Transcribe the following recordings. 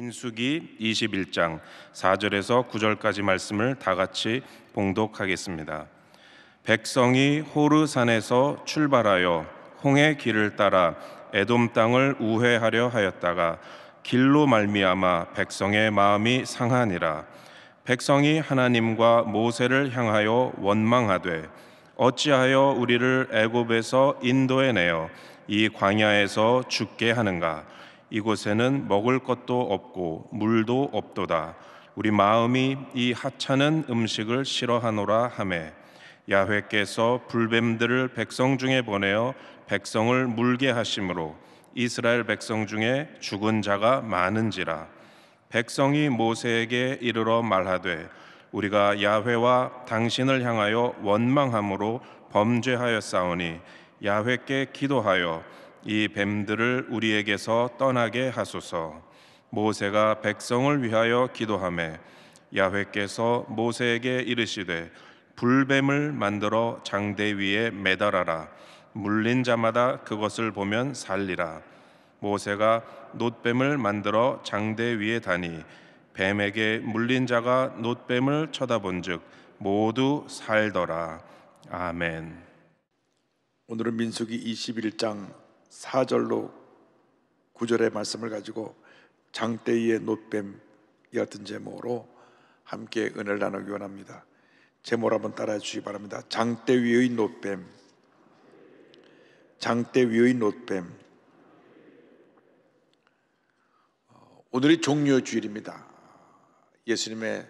민수기 21장 4절에서 9절까지 말씀을 다 같이 봉독하겠습니다. 백성이 호르산에서 출발하여 홍해 길을 따라 에돔 땅을 우회하려 하였다가 길로 말미암아 백성의 마음이 상하니라. 백성이 하나님과 모세를 향하여 원망하되 어찌하여 우리를 애굽에서 인도해 내어 이 광야에서 죽게 하는가? 이곳에는 먹을 것도 없고 물도 없도다. 우리 마음이 이 하찮은 음식을 싫어하노라 하매 야훼께서 불뱀들을 백성 중에 보내어 백성을 물게 하심으로 이스라엘 백성 중에 죽은 자가 많은지라. 백성이 모세에게 이르러 말하되 우리가 야훼와 당신을 향하여 원망함으로 범죄하였사오니 야훼께 기도하여 이 뱀들을 우리에게서 떠나게 하소서. 모세가 백성을 위하여 기도하매 야훼께서 모세에게 이르시되 불뱀을 만들어 장대 위에 매달아라. 물린 자마다 그것을 보면 살리라. 모세가 놋뱀을 만들어 장대 위에 다니 뱀에게 물린 자가 놋뱀을 쳐다본즉 모두 살더라. 아멘. 오늘은 민수기 21장 4절로 9절의 말씀을 가지고 장대 위의 놋뱀이었던 제목으로 함께 은혜를 나누기 원합니다. 제목을 한번 따라해 주시기 바랍니다. 장대 위의 놋뱀, 장대 위의 놋뱀. 오늘이 종료주일입니다. 예수님의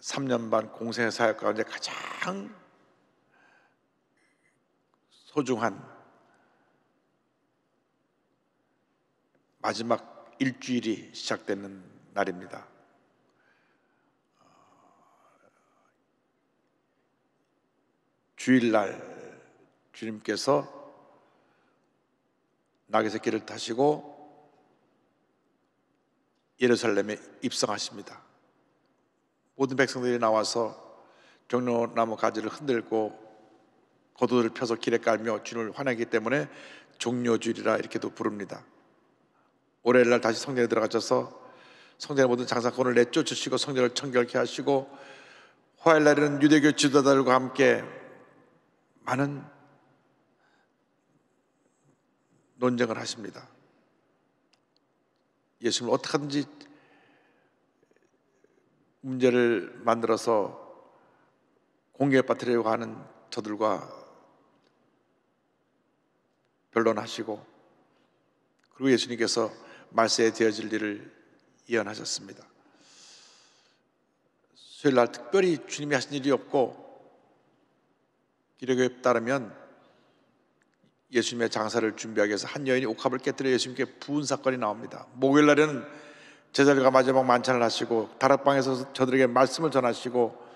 3년 반 공생 사역 가운데 가장 소중한 마지막 일주일이 시작되는 날입니다. 주일날 주님께서 나귀새끼를 타시고 예루살렘에 입성하십니다. 모든 백성들이 나와서 종려나무 가지를 흔들고 겉옷을 펴서 길에 깔며 주님을 환영하기 때문에 종려주일이라 이렇게도 부릅니다. 월요일날 다시 성전에 들어가셔서 성전의 모든 장사꾼을 내쫓으시고 성전을 청결케 하시고 화요일날에는 유대교 지도자들과 함께 많은 논쟁을 하십니다. 예수님을 어떻게 하든지 문제를 만들어서 공격에 빠뜨리려고 하는 저들과 변론하시고, 그리고 예수님께서 말세에 되어질 일을 예언하셨습니다. 수요일날 특별히 주님이 하신 일이 없고, 기록에 따르면 예수님의 장사를 준비하기 위해서 한 여인이 옥합을 깨뜨려 예수님께 부은 사건이 나옵니다. 목요일날에는 제자들과 마지막 만찬을 하시고 다락방에서 저들에게 말씀을 전하시고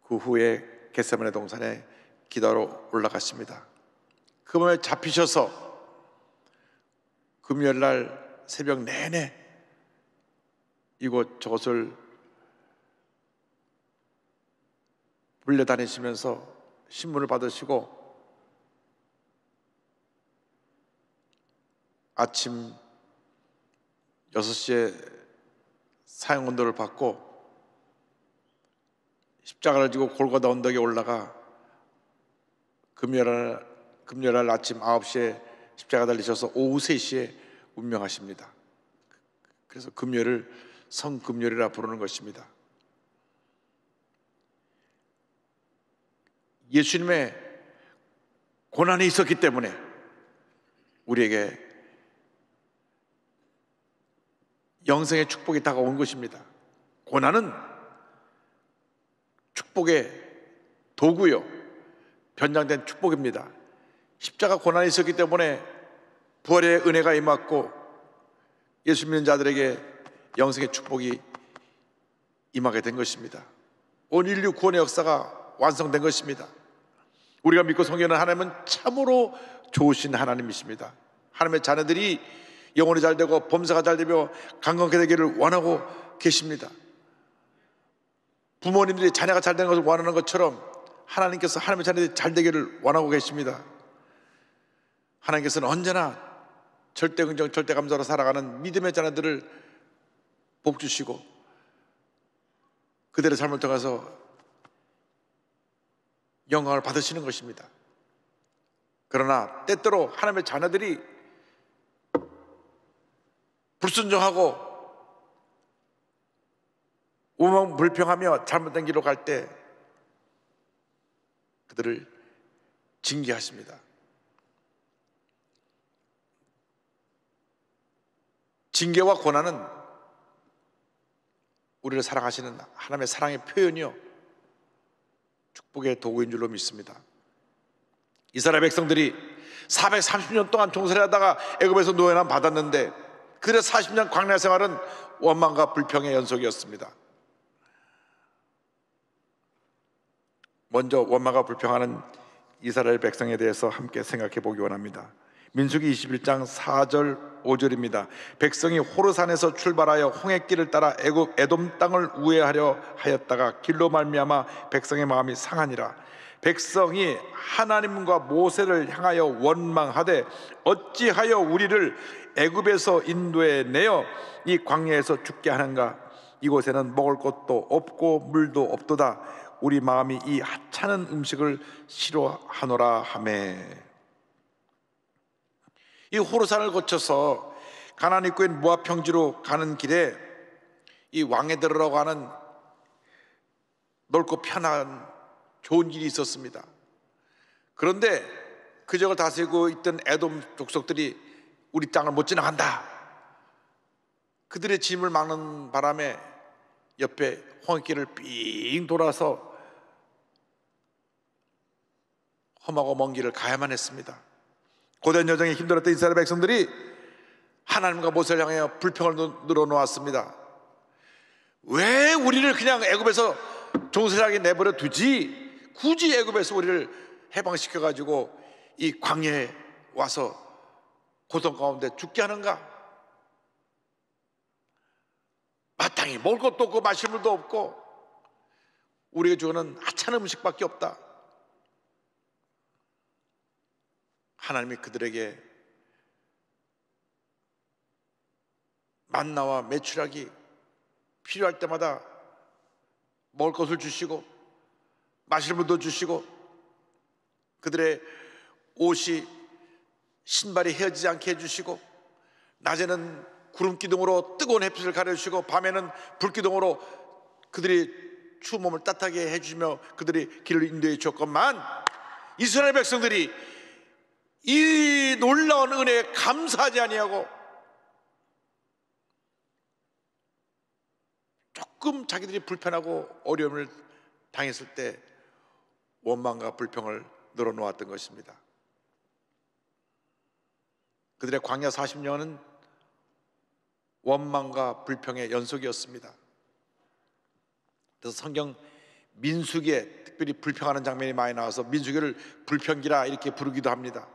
그 후에 겟세마네 동산에 기도하러 올라가십니다. 그 밤에 잡히셔서 금요일날 새벽 내내 이곳저곳을 물려다니시면서 신문을 받으시고 아침 6시에 사형 언도를 받고 십자가를 지고 골고다 언덕에 올라가 금요일 아침 9시에 십자가 달리셔서 오후 3시에 운명하십니다. 그래서 금요일을 성금요일이라 부르는 것입니다. 예수님의 고난이 있었기 때문에 우리에게 영생의 축복이 다가온 것입니다. 고난은 축복의 도구요, 변장된 축복입니다. 십자가 고난이 있었기 때문에 부활의 은혜가 임했고 예수 믿는 자들에게 영생의 축복이 임하게 된 것입니다. 온 인류 구원의 역사가 완성된 것입니다. 우리가 믿고 섬기는 하나님은 참으로 좋으신 하나님이십니다. 하나님의 자녀들이 영혼이 잘되고 범사가 잘되며 강건케 되기를 원하고 계십니다. 부모님들이 자녀가 잘되는 것을 원하는 것처럼 하나님께서 하나님의 자녀들이 잘되기를 원하고 계십니다. 하나님께서는 언제나 절대 긍정, 절대 감사로 살아가는 믿음의 자녀들을 복 주시고 그들의 삶을 통해서 영광을 받으시는 것입니다. 그러나 때때로 하나님의 자녀들이 불순종하고 우망불평하며 잘못된 길로 갈 때 그들을 징계하십니다. 징계와 고난은 우리를 사랑하시는 하나님의 사랑의 표현이요 축복의 도구인 줄로 믿습니다. 이스라엘 백성들이 430년 동안 종살이하다가 애굽에서 노예난 받았는데 그들의 40년 광야 생활은 원망과 불평의 연속이었습니다. 먼저 원망과 불평하는 이스라엘 백성에 대해서 함께 생각해 보기 원합니다. 민수기 21장 4절 5절입니다. 백성이 호르산에서 출발하여 홍해길을 따라 애굽 에돔 땅을 우회하려 하였다가 길로 말미암아 백성의 마음이 상하니라. 백성이 하나님과 모세를 향하여 원망하되 어찌하여 우리를 애굽에서 인도해 내어 이 광야에서 죽게 하는가. 이곳에는 먹을 것도 없고 물도 없도다. 우리 마음이 이 하찮은 음식을 싫어하노라 하매. 이 호르산을 거쳐서 가나안 입구인 모압 평지로 가는 길에 이 왕에들이라고 하는 넓고 편한 좋은 길이 있었습니다. 그런데 그 지역을 다스리고 있던 에돔 족속들이 우리 땅을 못 지나간다. 그들의 짐을 막는 바람에 옆에 홍해길을 삥 돌아서 험하고 먼 길을 가야만 했습니다. 고된 여정에 힘들었던 이스라엘 백성들이 하나님과 모세를 향하여 불평을 늘어놓았습니다. 왜 우리를 그냥 애굽에서 종살이하게 내버려 두지? 굳이 애굽에서 우리를 해방시켜가지고 이 광야에 와서 고통 가운데 죽게 하는가? 마땅히 먹을 것도 없고 마실 물도 없고 우리에게 주는 하찮은 음식밖에 없다. 하나님이 그들에게 만나와 메추라기 필요할 때마다 먹을 것을 주시고 마실 물도 주시고 그들의 옷이 신발이 헤어지지 않게 해주시고 낮에는 구름 기둥으로 뜨거운 햇빛을 가려주시고 밤에는 불 기둥으로 그들이 추운 몸을 따뜻하게 해주시며 그들이 길을 인도해 주었건만 이스라엘 백성들이 이 놀라운 은혜에 감사하지 아니하고 조금 자기들이 불편하고 어려움을 당했을 때 원망과 불평을 늘어놓았던 것입니다. 그들의 광야 40년은 원망과 불평의 연속이었습니다. 그래서 성경 민수기에 특별히 불평하는 장면이 많이 나와서 민수기를 불평기라 이렇게 부르기도 합니다.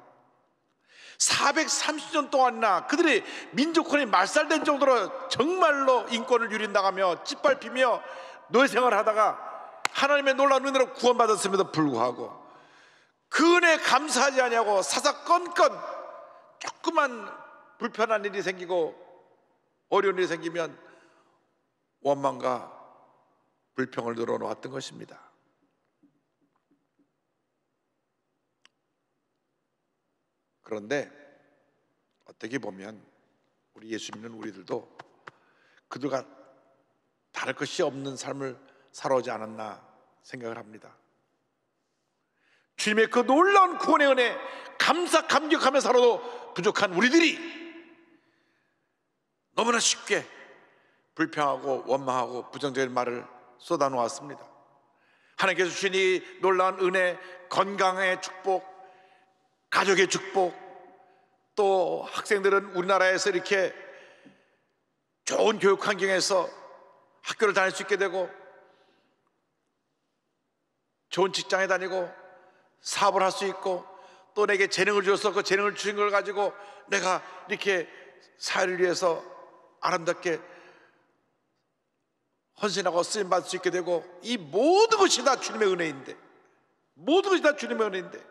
430년 동안이나 그들이 민족혼이 말살된 정도로 정말로 인권을 누린다가며 짓밟히며 노예생활을 하다가 하나님의 놀라운 은혜로 구원받았음에도 불구하고 그 은혜에 감사하지 아니하고 사사건건 조그만 불편한 일이 생기고 어려운 일이 생기면 원망과 불평을 늘어놓았던 것입니다. 그런데 어떻게 보면 우리 예수 믿는 우리들도 그들과 다를 것이 없는 삶을 살아오지 않았나 생각을 합니다. 주님의 그 놀라운 구원의 은혜 감사 감격하며 살아도 부족한 우리들이 너무나 쉽게 불평하고 원망하고 부정적인 말을 쏟아놓았습니다. 하나님께서 주신 이 놀라운 은혜, 건강의 축복, 가족의 축복, 또 학생들은 우리나라에서 이렇게 좋은 교육 환경에서 학교를 다닐 수 있게 되고 좋은 직장에 다니고 사업을 할 수 있고 또 내게 재능을 주어서 그 재능을 주신 걸 가지고 내가 이렇게 사회를 위해서 아름답게 헌신하고 쓰임받을 수 있게 되고 이 모든 것이 다 주님의 은혜인데 모든 것이 다 주님의 은혜인데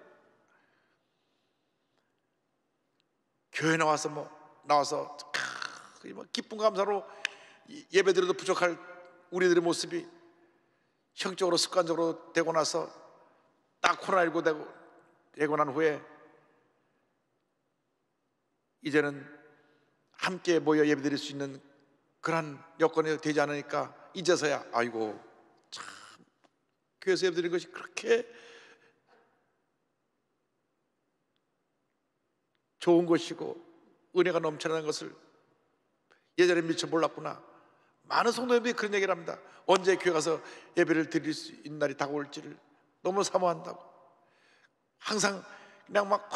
교회 나와서 뭐 나와서 기쁜 감사로 예배드려도 부족할 우리들의 모습이 형적으로 습관적으로 되고 나서 딱 코로나19 되고 난 후에 이제는 함께 모여 예배드릴 수 있는 그런 여건이 되지 않으니까 이제서야 아이고 참 교회에서 예배드리는 것이 그렇게 좋은 것이고 은혜가 넘쳐나는 것을 예전에 미처 몰랐구나. 많은 성도님들이 그런 얘기를 합니다. 언제 교회 가서 예배를 드릴 수 있는 날이 다가올지를 너무 사모한다고. 항상 그냥 막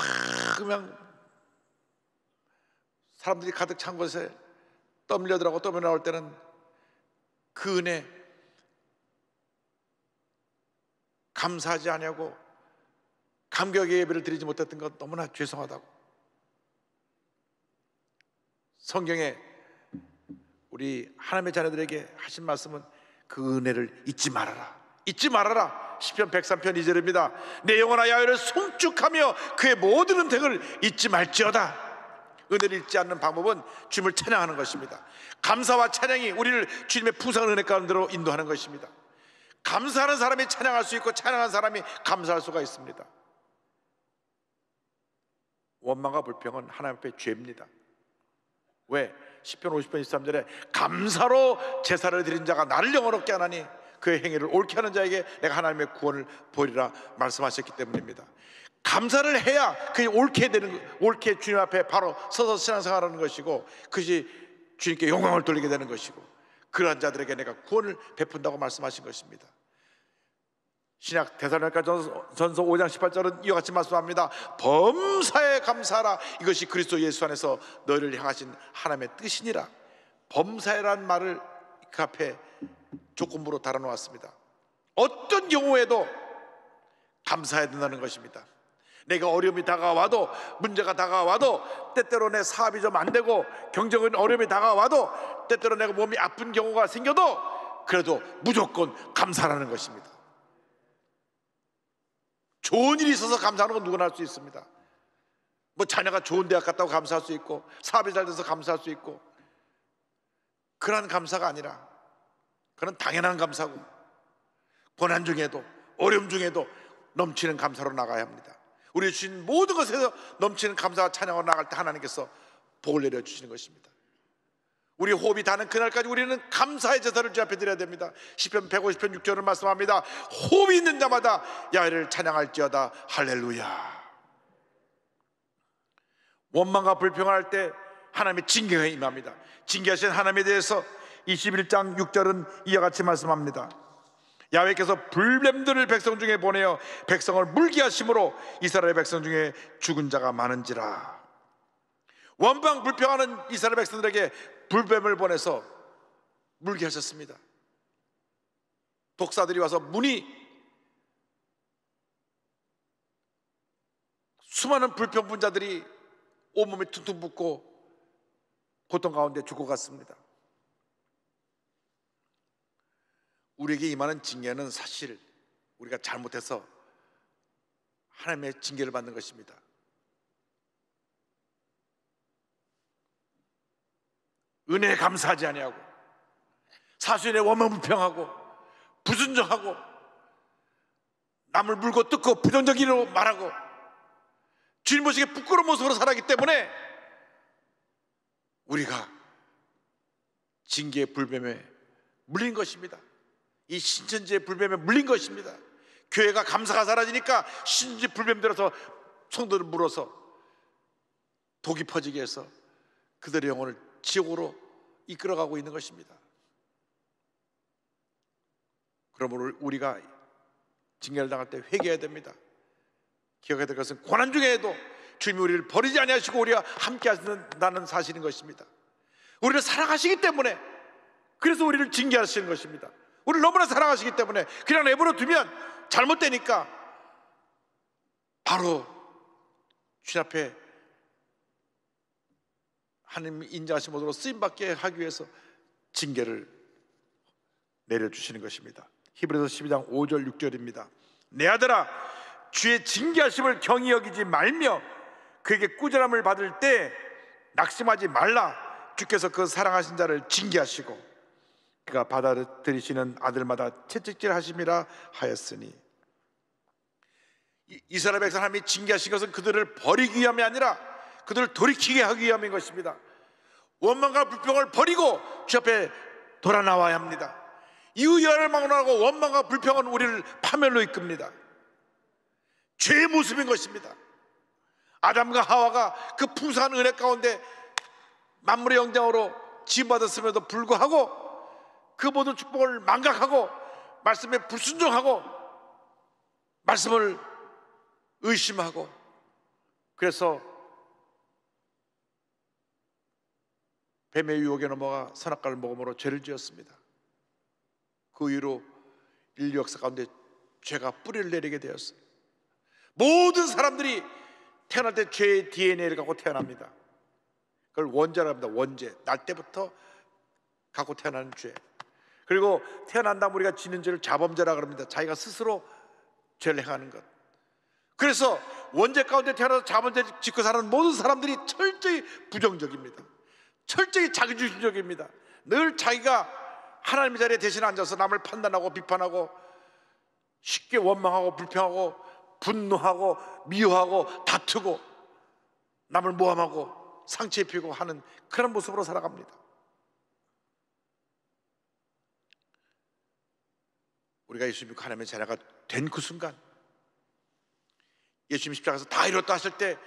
그냥 사람들이 가득 찬 곳에 떠밀려들어가고 떠밀려 나올 때는 그 은혜 감사하지 아니하고 감격의 예배를 드리지 못했던 것 너무나 죄송하다고. 성경에 우리 하나님의 자녀들에게 하신 말씀은 그 은혜를 잊지 말아라, 잊지 말아라. 시편 103편 2절입니다. 내 영혼아 야훼를 송축하며 그의 모든 은택을 잊지 말지어다. 은혜를 잊지 않는 방법은 주님을 찬양하는 것입니다. 감사와 찬양이 우리를 주님의 풍성한 은혜 가운데로 인도하는 것입니다. 감사하는 사람이 찬양할 수 있고 찬양하는 사람이 감사할 수가 있습니다. 원망과 불평은 하나님 앞에 죄입니다. 왜? 시편 50편 23절에 감사로 제사를 드린 자가 나를 영원롭게 하나니 그의 행위를 옳게 하는 자에게 내가 하나님의 구원을 보리라 말씀하셨기 때문입니다. 감사를 해야 그게 옳게 주님 앞에 바로 서서 신앙생활하는 것이고 그것이 주님께 영광을 돌리게 되는 것이고 그러한 자들에게 내가 구원을 베푼다고 말씀하신 것입니다. 신약 데살로니가전서 5장 18절은 이와 같이 말씀합니다. 범사에 감사하라. 이것이 그리스도 예수 안에서 너희를 향하신 하나님의 뜻이니라. 범사에란 말을 그 앞에 조건부로 달아놓았습니다. 어떤 경우에도 감사해야 된다는 것입니다. 내가 어려움이 다가와도, 문제가 다가와도, 때때로 내 사업이 좀 안 되고 경제적인 어려움이 다가와도, 때때로 내가 몸이 아픈 경우가 생겨도 그래도 무조건 감사하는 것입니다. 좋은 일이 있어서 감사하는 건 누구나 할 수 있습니다. 뭐 자녀가 좋은 대학 갔다고 감사할 수 있고 사업이 잘 돼서 감사할 수 있고, 그러한 감사가 아니라 그건 당연한 감사고 고난 중에도 어려움 중에도 넘치는 감사로 나가야 합니다. 우리 주신 모든 것에서 넘치는 감사와 찬양으로 나갈 때 하나님께서 복을 내려주시는 것입니다. 우리 호흡이 닿는 그날까지 우리는 감사의 제사를 주 앞에 드려야 됩니다. 시편 150편 6절을 말씀합니다. 호흡이 있는 자마다 야훼를 찬양할지어다. 할렐루야. 원망과 불평할 때 하나님의 징계가 임합니다. 징계하신 하나님에 대해서 21장 6절은 이와 같이 말씀합니다. 야훼께서 불뱀들을 백성 중에 보내어 백성을 물게 하심으로 이스라엘 백성 중에 죽은 자가 많은지라. 원망 불평하는 이스라엘 백성들에게 불뱀을 보내서 물게 하셨습니다. 독사들이 와서 수많은 불평분자들이 온몸에 퉁퉁 붓고 고통 가운데 죽어갔습니다. 우리에게 임하는 징계는 사실 우리가 잘못해서 하나님의 징계를 받는 것입니다. 은혜에 감사하지 아니하고 사수인의 원망불평하고 부순정하고 남을 물고 뜯고 부정적으로 말하고 주님 보시기에 부끄러운 모습으로 살았기 때문에 우리가 징계의 불뱀에 물린 것입니다. 이 신천지의 불뱀에 물린 것입니다. 교회가 감사가 사라지니까 신천지 불뱀 들어서 성도를 물어서 독이 퍼지게 해서 그들의 영혼을 지옥으로 이끌어가고 있는 것입니다. 그러므로 우리가 징계를 당할 때 회개해야 됩니다. 기억해야 될 것은 고난 중에도 주님이 우리를 버리지 아니하시고 우리와 함께 하신다는 사실인 것입니다. 우리를 사랑하시기 때문에, 그래서 우리를 징계하시는 것입니다. 우리를 너무나 사랑하시기 때문에 그냥 내버려 두면 잘못되니까 바로 주님 앞에 하나님 인자하신 모습으로 쓰임받게 하기 위해서 징계를 내려주시는 것입니다. 히브리서 12장 5절 6절입니다. 내 아들아, 주의 징계하심을 경히 여기지 말며 그에게 꾸지람을 받을 때 낙심하지 말라. 주께서 그 사랑하신 자를 징계하시고 그가 받아들이시는 아들마다 채찍질하심이라 하였으니, 이스라엘 백성 하나님이 징계하신 것은 그들을 버리기 위함이 아니라 그들을 돌이키게 하기 위함인 것입니다. 원망과 불평을 버리고 주 앞에 돌아 나와야 합니다. 이유열을 막론하고 원망과 불평은 우리를 파멸로 이끕니다. 죄의 모습인 것입니다. 아담과 하와가 그 풍성한 은혜 가운데 만물의 영장으로 지음받았음에도 불구하고 그 모든 축복을 망각하고 말씀에 불순종하고 말씀을 의심하고, 그래서 뱀의 유혹에 넘어가 선악과를 먹음으로 죄를 지었습니다. 그 이후로 인류 역사 가운데 죄가 뿌리를 내리게 되었어요. 모든 사람들이 태어날 때 죄의 DNA를 갖고 태어납니다. 그걸 원죄라고 합니다. 원죄, 날 때부터 갖고 태어나는 죄. 그리고 태어난 다음 우리가 지는 죄를 자범죄라고 합니다. 자기가 스스로 죄를 행하는 것. 그래서 원죄 가운데 태어나서 자범죄 짓고 사는 모든 사람들이 철저히 부정적입니다. 철저히 자기중심적입니다. 늘 자기가 하나님의 자리에 대신 앉아서 남을 판단하고 비판하고 쉽게 원망하고 불평하고 분노하고 미워하고 다투고 남을 모함하고 상처 입히고 하는 그런 모습으로 살아갑니다. 우리가 예수 믿고 하나님의 자녀가 된 그 순간, 예수님 십자가에서 다 이뤘다 하실 때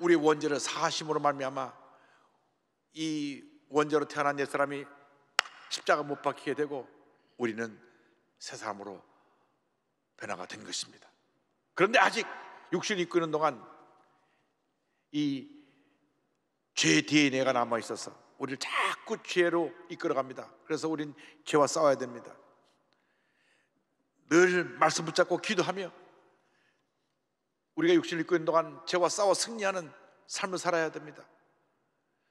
우리의 원죄를 사하심으로 말미암아 이 원죄로 태어난 옛사람이 십자가 못 박히게 되고 우리는 새 사람으로 변화가 된 것입니다. 그런데 아직 육신을 입고 있는 동안 이 죄의 DNA가 남아 있어서 우리를 자꾸 죄로 이끌어갑니다. 그래서 우린 죄와 싸워야 됩니다. 늘 말씀 붙잡고 기도하며 우리가 육신을 입고 있는 동안 죄와 싸워 승리하는 삶을 살아야 됩니다.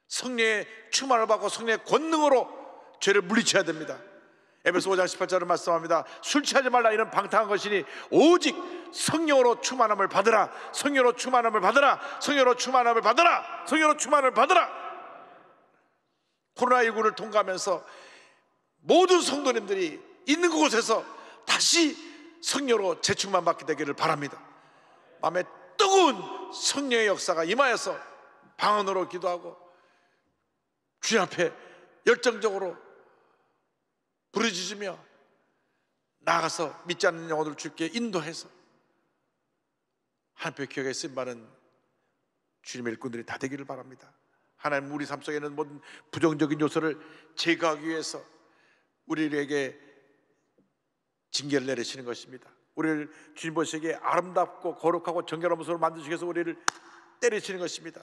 성령의 충만을 받고 성령의 권능으로 죄를 물리쳐야 됩니다. 에베소 5장 18절을 말씀합니다. 술 취하지 말라, 이는 방탕한 것이니 오직 성령으로 충만함을 받으라. 성령으로 충만함을 받으라. 성령으로 충만함을 받으라. 성령으로 충만함을 받으라. 코로나19를 통과하면서 모든 성도님들이 있는 곳에서 다시 성령으로 재충만 받게 되기를 바랍니다. 마음에 뜨거운 성령의 역사가 임하여서 방언으로 기도하고 주님 앞에 열정적으로 부르짖으며 나아가서 믿지 않는 영혼들을 주께 인도해서 하나님의 기억에 쓰임받는 주님의 일꾼들이 다 되기를 바랍니다. 하나님, 우리 삶 속에 있는 모든 부정적인 요소를 제거하기 위해서 우리에게 징계를 내리시는 것입니다. 우리를 주님 보시기에 아름답고 거룩하고 정결한 모습으로 만드시기 위해서 우리를 때리시는 것입니다.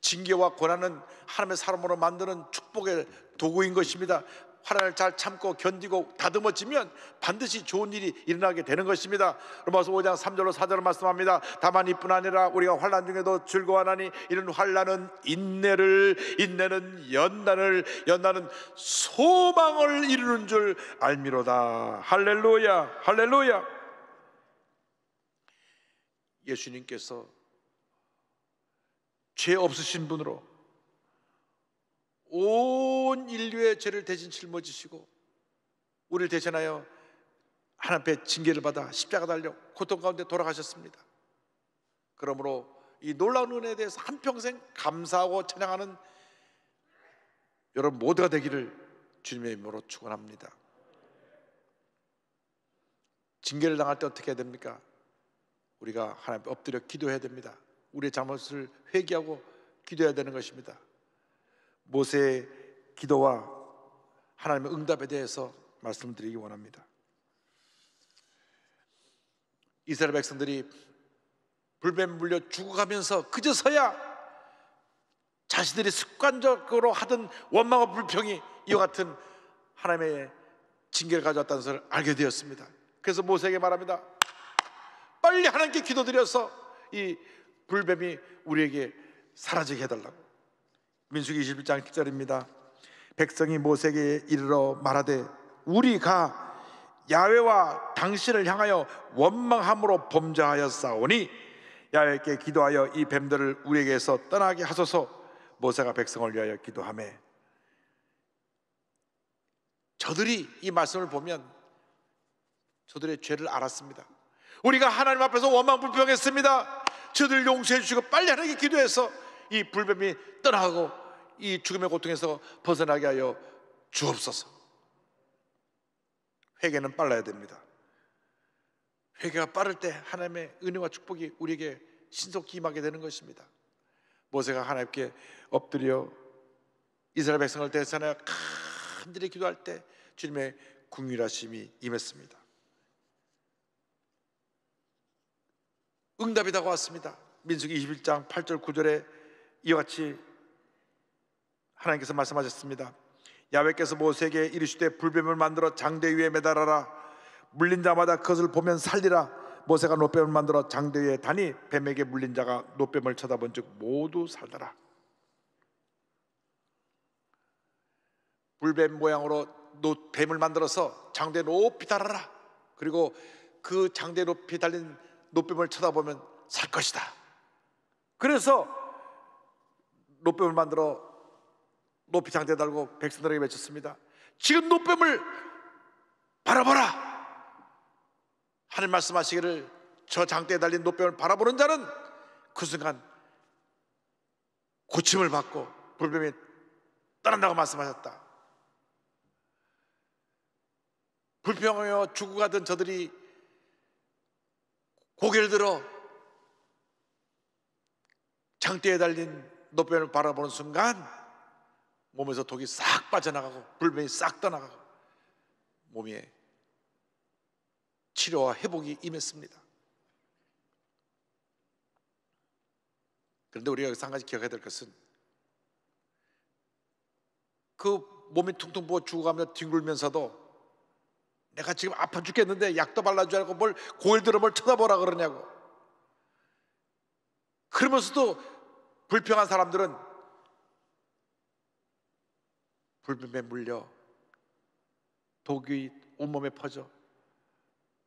징계와 고난은 하나님의 사람으로 만드는 축복의 도구인 것입니다. 화난을 잘 참고 견디고 다듬어지면 반드시 좋은 일이 일어나게 되는 것입니다. 로마서 5장 3절로 4절을 말씀합니다. 다만 이뿐 아니라 우리가 환난 중에도 즐거워하나니 이는 환난은 인내를, 인내는 연단을, 연단은 소망을 이루는 줄 알미로다. 할렐루야, 할렐루야. 예수님께서 죄 없으신 분으로 온 인류의 죄를 대신 짊어지시고 우리를 대신하여 하나님 앞에 징계를 받아 십자가 달려 고통 가운데 돌아가셨습니다. 그러므로 이 놀라운 은혜에 대해서 한평생 감사하고 찬양하는 여러분 모두가 되기를 주님의 이름으로 축원합니다. 징계를 당할 때 어떻게 해야 됩니까? 우리가 하나님 앞에 엎드려 기도해야 됩니다. 우리의 잘못을 회개하고 기도해야 되는 것입니다. 모세의 기도와 하나님의 응답에 대해서 말씀드리기 원합니다. 이스라엘 백성들이 불뱀 물려 죽어가면서 그저서야 자신들이 습관적으로 하던 원망과 불평이 이와 같은 하나님의 징계를 가져왔다는 것을 알게 되었습니다. 그래서 모세에게 말합니다. 빨리 하나님께 기도드려서 이 불뱀이 우리에게 사라지게 해달라고. 민수기 21장 10절입니다. 백성이 모세에게 이르러 말하되 우리가 야훼와 당신을 향하여 원망함으로 범죄하였사오니 야훼께 기도하여 이 뱀들을 우리에게서 떠나게 하소서. 모세가 백성을 위하여 기도하며 저들이 이 말씀을 보면 저들의 죄를 알았습니다. 우리가 하나님 앞에서 원망불평했습니다. 저들 용서해 주시고 빨리 하나님께 기도해서 이 불뱀이 떠나가고 이 죽음의 고통에서 벗어나게 하여 주옵소서. 회개는 빨라야 됩니다. 회개가 빠를 때 하나님의 은혜와 축복이 우리에게 신속히 임하게 되는 것입니다. 모세가 하나님께 엎드려 이스라엘 백성을 대신하여 간절히 기도할 때 주님의 긍휼하심이 임했습니다. 응답이 다가왔습니다. 민수기 21장 8절 9절에 이와 같이 하나님께서 말씀하셨습니다. 야훼께서 모세에게 이르시되 불뱀을 만들어 장대 위에 매달아라. 물린 자마다 그것을 보면 살리라. 모세가 노뱀을 만들어 장대 위에 다니 뱀에게 물린 자가 노뱀을 쳐다본 즉 모두 살더라. 불뱀 모양으로 뱀을 만들어서 장대 높이 달아라. 그리고 그 장대 높이 달린 노뱀을 쳐다보면 살 것이다. 그래서 노뱀을 만들어 높이 장대에 달고 백성들에게 외쳤습니다. 지금 노뱀을 바라보라. 하나님 말씀하시기를 저 장대에 달린 노뱀을 바라보는 자는 그 순간 고침을 받고 불뱀이 떠난다고 말씀하셨다. 불평하여 죽어가던 저들이 고개를 들어 장대에 달린 노뱀을 바라보는 순간 몸에서 독이 싹 빠져나가고 불뱀이 싹 떠나가고 몸에 치료와 회복이 임했습니다. 그런데 우리가 여기서 한 가지 기억해야 될 것은 그 몸이 퉁퉁 부어 죽어가며 뒹굴면서도 내가 지금 아파 죽겠는데 약도 발라줘야 하고 뭘 고일 들어 뭘 쳐다보라 그러냐고. 그러면서도 불평한 사람들은 불뱀에 물려 독이 온몸에 퍼져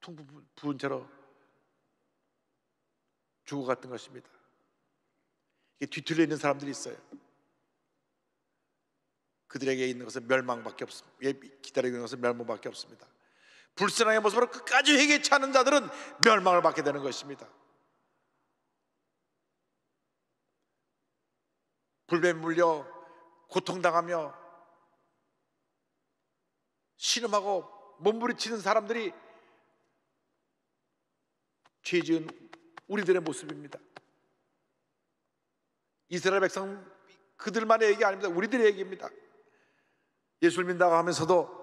퉁퉁 부은 채로 죽어갔던 것입니다. 이게 뒤틀려 있는 사람들이 있어요. 그들에게 있는 것은 멸망밖에 없습니다. 기다리고 있는 것은 멸망밖에 없습니다. 불순하게 모습으로 끝까지 회개치 않은 자들은 멸망을 받게 되는 것입니다. 불뱀에 물려 고통당하며 신음하고 몸부림치는 사람들이 죄 지은 우리들의 모습입니다. 이스라엘 백성 그들만의 얘기 아닙니다. 우리들의 얘기입니다. 예수를 믿는다고 하면서도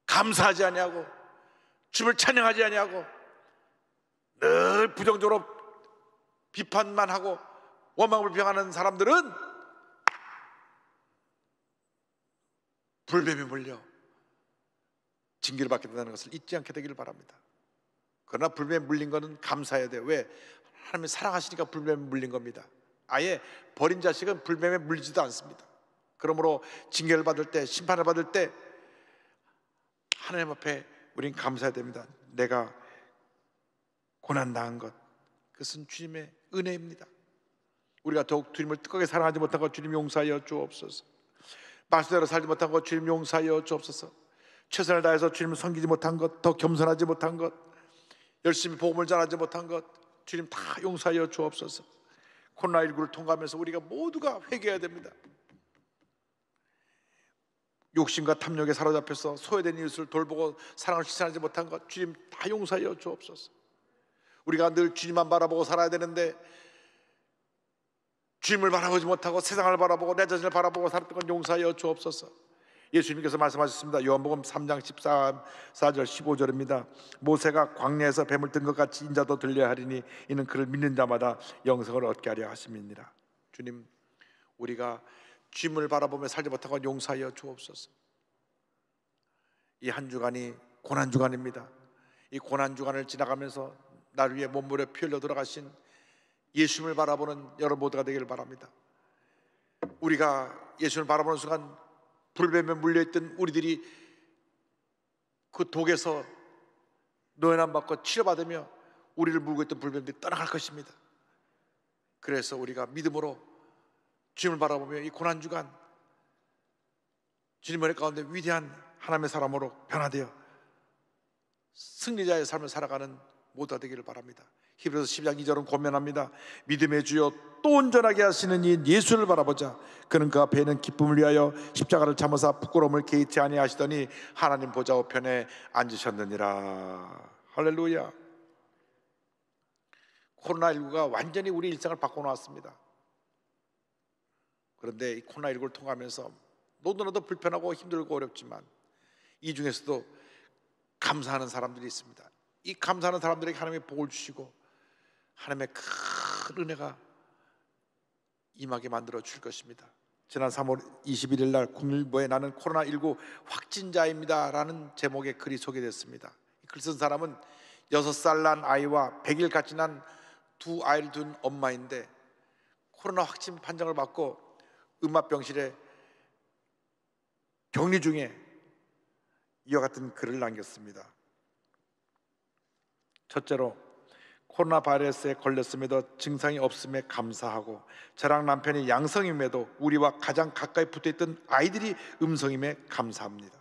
감사하지 아니하고 주를 찬양하지 아니하고 늘 부정적으로 비판만 하고 원망불평하는 사람들은 불뱀에 물려 징계를 받게 된다는 것을 잊지 않게 되기를 바랍니다. 그러나 불뱀에 물린 것은 감사해야 돼요. 왜? 하나님이 사랑하시니까 불뱀에 물린 겁니다. 아예 버린 자식은 불뱀에 물리지도 않습니다. 그러므로 징계를 받을 때, 심판을 받을 때 하나님 앞에 우린 감사해야 됩니다. 내가 고난당한 것, 그것은 주님의 은혜입니다. 우리가 더욱 주님을 뜻하게 사랑하지 못한 것 주님 용서하여 주옵소서. 말씀대로 살지 못한 것 주님 용서하여 주옵소서. 최선을 다해서 주님을 섬기지 못한 것, 더 겸손하지 못한 것, 열심히 복음을 전하지 못한 것 주님 다 용서하여 주옵소서. 코로나19를 통과하면서 우리가 모두가 회개해야 됩니다. 욕심과 탐욕에 사로잡혀서 소외된 이웃을 돌보고 사랑을 실천하지 못한 것 주님 다 용서하여 주옵소서. 우리가 늘 주님만 바라보고 살아야 되는데 주님을 바라보지 못하고 세상을 바라보고 내 자신을 바라보고 살았던 건 용서하여 주옵소서. 예수님께서 말씀하셨습니다. 요한복음 3장 14절 15절입니다. 모세가 광야에서 뱀을 든 것 같이 인자도 들려야 하리니 이는 그를 믿는 자마다 영생을 얻게 하려 하심이니라. 주님, 우리가 주님을 바라보며 살지 못한 건 용서하여 주옵소서. 이 한 주간이 고난 주간입니다. 이 고난 주간을 지나가면서 나를 위해 몸무게 피 흘려 돌아가신 예수님을 바라보는 여러분 모두가 되기를 바랍니다. 우리가 예수님을 바라보는 순간 불뱀에 물려있던 우리들이 그 독에서 노연함 받고 치료받으며 우리를 물고 있던 불뱀들이 떠나갈 것입니다. 그래서 우리가 믿음으로 주님을 바라보며 이 고난주간 주님의 은혜 가운데 위대한 하나님의 사람으로 변화되어 승리자의 삶을 살아가는 모두가 되기를 바랍니다. 히브리서 12장 2절은 권면합니다. 믿음의 주여 또 온전하게 하시는 이 예수를 바라보자. 그는 그 앞에 있는 기쁨을 위하여 십자가를 참으사 부끄러움을 개의치 아니하시더니 하나님 보좌 우편에 앉으셨느니라. 할렐루야. 코로나19가 완전히 우리 일상을 바꿔놓았습니다. 그런데 이 코로나19를 통하면서 너무나도 불편하고 힘들고 어렵지만 이 중에서도 감사하는 사람들이 있습니다. 이 감사하는 사람들에게 하나님의 복을 주시고 하나님의 큰 은혜가 임하게 만들어 줄 것입니다. 지난 3월 21일 날 국일보에 나는 코로나19 확진자입니다 라는 제목의 글이 소개됐습니다. 이 글 쓴 사람은 6살 난 아이와 100일 같이 난 두 아이를 둔 엄마인데 코로나 확진 판정을 받고 음압병실에 격리 중에 이와 같은 글을 남겼습니다. 첫째로, 코로나 바이러스에 걸렸음에도 증상이 없음에 감사하고 저랑 남편이 양성임에도 우리와 가장 가까이 붙어있던 아이들이 음성임에 감사합니다.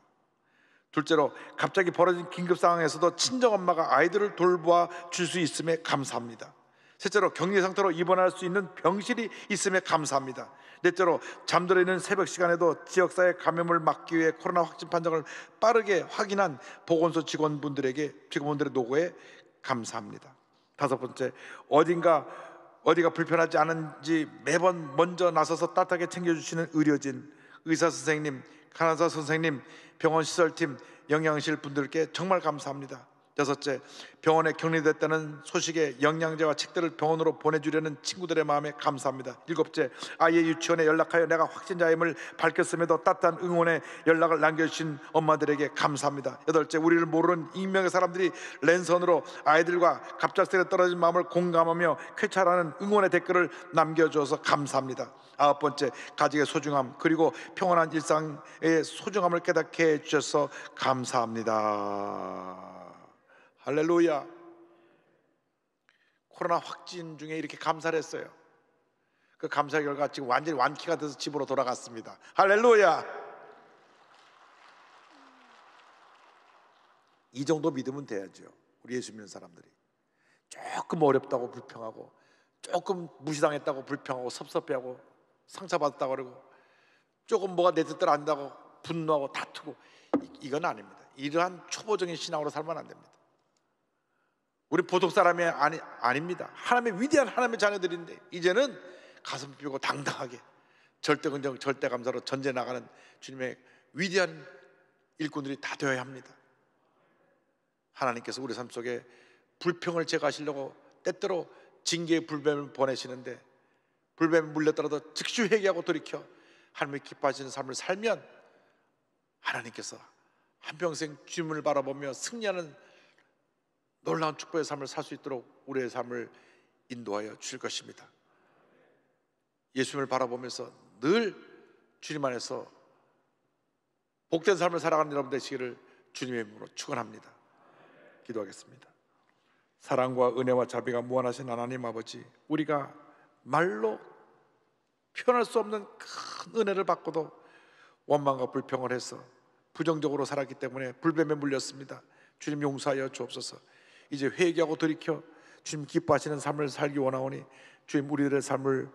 둘째로, 갑자기 벌어진 긴급 상황에서도 친정엄마가 아이들을 돌보아 줄 수 있음에 감사합니다. 셋째로, 격리 상태로 입원할 수 있는 병실이 있음에 감사합니다. 넷째로, 잠들어 있는 새벽 시간에도 지역사회 감염을 막기 위해 코로나 확진 판정을 빠르게 확인한 보건소 직원들의 노고에 감사합니다. 다섯 번째, 어디가 불편하지 않은지 매번 먼저 나서서 따뜻하게 챙겨주시는 의료진, 의사 선생님, 간호사 선생님, 병원 시설팀, 영양실 분들께 정말 감사합니다. 여섯째, 병원에 격리됐다는 소식에 영양제와 책들을 병원으로 보내주려는 친구들의 마음에 감사합니다. 일곱째, 아이의 유치원에 연락하여 내가 확진자임을 밝혔음에도 따뜻한 응원의 연락을 남겨주신 엄마들에게 감사합니다. 여덟째, 우리를 모르는 익명의 사람들이 랜선으로 아이들과 갑작스레 떨어진 마음을 공감하며 쾌차라는 응원의 댓글을 남겨주어서 감사합니다. 아홉 번째, 가족의 소중함 그리고 평온한 일상의 소중함을 깨닫게 해주셔서 감사합니다. 할렐루야. 코로나 확진 중에 이렇게 감사를 했어요. 그 감사 결과 지금 완전히 완쾌가 돼서 집으로 돌아갔습니다. 할렐루야. 이 정도 믿으면 돼야죠. 우리 예수 믿는 사람들이 조금 어렵다고 불평하고, 조금 무시당했다고 불평하고, 섭섭해하고, 상처받았다고 그러고, 조금 뭐가 내 뜻대로 안 된다고 분노하고 다투고, 이건 아닙니다. 이러한 초보적인 신앙으로 살면 안 됩니다. 우리 보통 사람이 아닙니다. 하나님의 위대한 하나님의 자녀들인데 이제는 가슴 펴고 당당하게 절대 긍정 절대 감사로 전제 나가는 주님의 위대한 일꾼들이 다 되어야 합니다. 하나님께서 우리 삶 속에 불평을 제거하시려고 때때로 징계의 불뱀을 보내시는데, 불뱀이 물려더라도 즉시 회개하고 돌이켜 하나님이 기뻐하시는 삶을 살면 하나님께서 한평생 주님을 바라보며 승리하는 놀라운 축복의 삶을 살 수 있도록 우리의 삶을 인도하여 주실 것입니다. 예수님을 바라보면서 늘 주님 안에서 복된 삶을 살아가는 여러분 되시기를 주님의 이름으로 축원합니다. 기도하겠습니다. 사랑과 은혜와 자비가 무한하신 하나님 아버지, 우리가 말로 표현할 수 없는 큰 은혜를 받고도 원망과 불평을 해서 부정적으로 살았기 때문에 불뱀에 물렸습니다. 주님 용서하여 주옵소서. 이제 회개하고 돌이켜 주님 기뻐하시는 삶을 살기 원하오니 주님 우리들의 삶을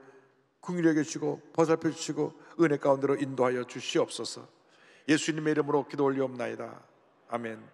긍휼히 여겨주시고 보살펴 주시고 은혜 가운데로 인도하여 주시옵소서. 예수님의 이름으로 기도 올리옵나이다. 아멘.